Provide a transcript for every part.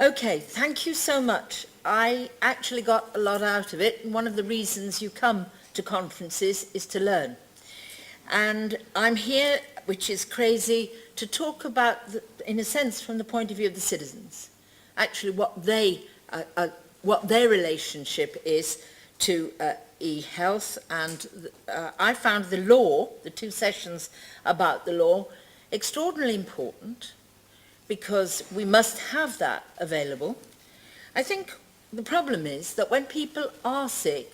Okay, thank you so much. I actually got a lot out of it. One of the reasons you come to conferences is to learn. And I'm here, which is crazy, to talk about, in a sense, from the point of view of the citizens, actually what their relationship is to eHealth. And I found the law, the 2 sessions about the law, extraordinarily important, because we must have that available. I think the problem is that when people are sick,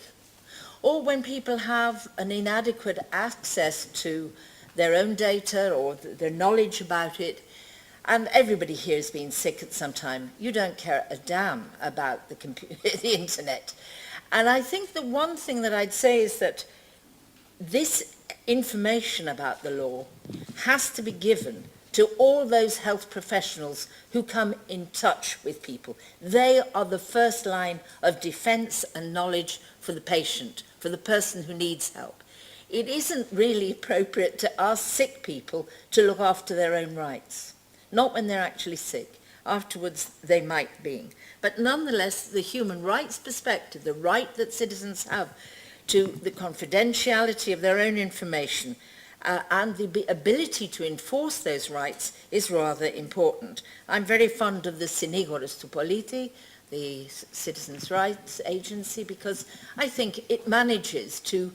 or when people have an inadequate access to their own data or their knowledge about it, and everybody here has been sick at some time, you don't care a damn about the internet. And I think the one thing that I'd say is that this information about the law has to be given to all those health professionals who come in touch with people. They are the first line of defense and knowledge for the patient, for the person who needs help. It isn't really appropriate to ask sick people to look after their own rights, not when they're actually sick. Afterwards, they might be. But nonetheless, the human rights perspective, the right that citizens have to the confidentiality of their own information, and the ability to enforce those rights is rather important. I'm very fond of the Synigoros του Πολίτη, the Citizens' Rights Agency, because I think it manages to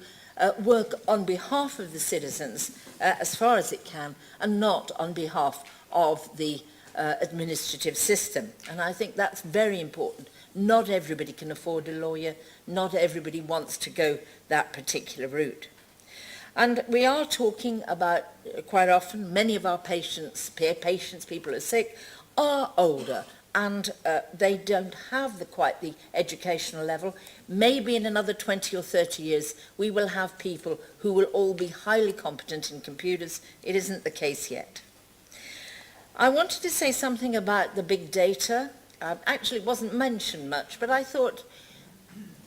work on behalf of the citizens as far as it can, and not on behalf of the administrative system. And I think that's very important. Not everybody can afford a lawyer. Not everybody wants to go that particular route. And we are talking about, quite often, many of our patients, people who are sick, are older, and they don't have quite the educational level. Maybe in another 20 or 30 years, we will have people who will all be highly competent in computers. It isn't the case yet. I wanted to say something about the big data. Actually, it wasn't mentioned much, but I thought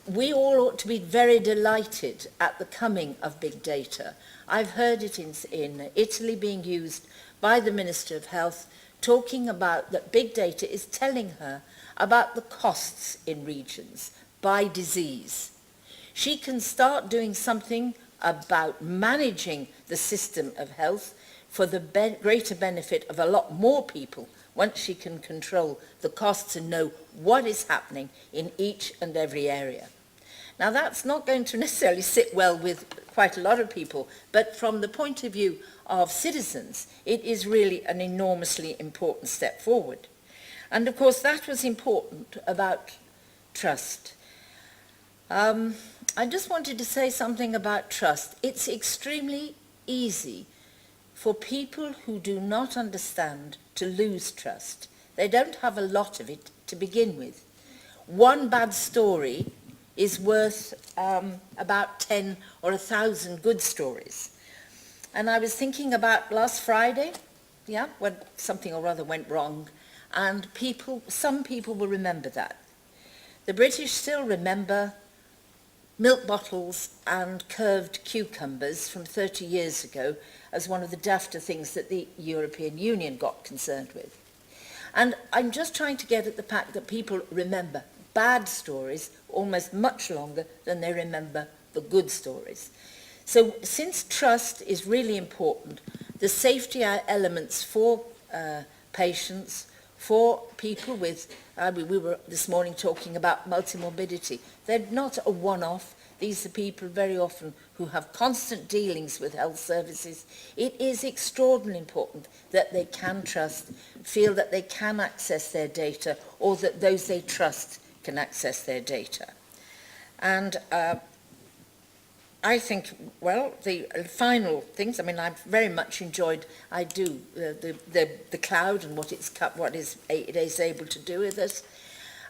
we all ought to be very delighted at the coming of big data. I've heard it in Italy being used by the Minister of Health, talking about that big data is telling her about the costs in regions by disease. She can start doing something about managing the system of health for the greater benefit of a lot more people once she can control the costs and know what is happening in each and every area. Now, that's not going to necessarily sit well with quite a lot of people, but from the point of view of citizens, it is really an enormously important step forward. And of course, that was important about trust. I just wanted to say something about trust. It's extremely easy for people who do not understand to lose trust. They don't have a lot of it to begin with. One bad story is worth about 10 or 1,000 good stories. And I was thinking about last Friday, when something or other went wrong, and some people will remember that. The British still remember milk bottles and curved cucumbers from 30 years ago as one of the dafter things that the European Union got concerned with. And I'm just trying to get at the fact that people remember bad stories almost much longer than they remember the good stories. So since trust is really important, the safety elements for patients, for people with, we were this morning talking about multimorbidity. They're not a one-off. These are people very often who have constant dealings with health services. It is extraordinarily important that they can trust, feel that they can access their data, or that those they trust can access their data. And I think, the final things, I've very much enjoyed, the cloud and what it is able to do with us.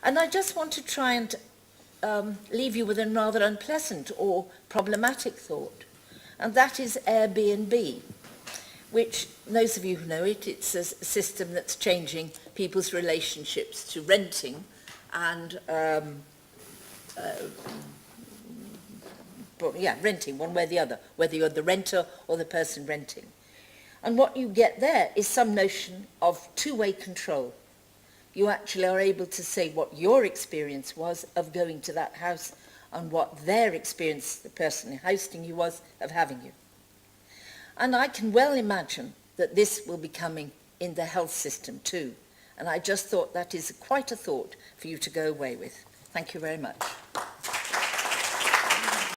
And I just want to try and leave you with a rather unpleasant or problematic thought. And that is Airbnb, which, those of you who know it, it's a system that's changing people's relationships to renting and renting one way or the other, whether you're the renter or the person renting. And what you get there is some notion of two-way control. you actually are able to say what your experience was of going to that house and what their experience, the person hosting you, was of having you. And I can well imagine that this will be coming in the health system too. And I just thought that is quite a thought for you to go away with. Thank you very much.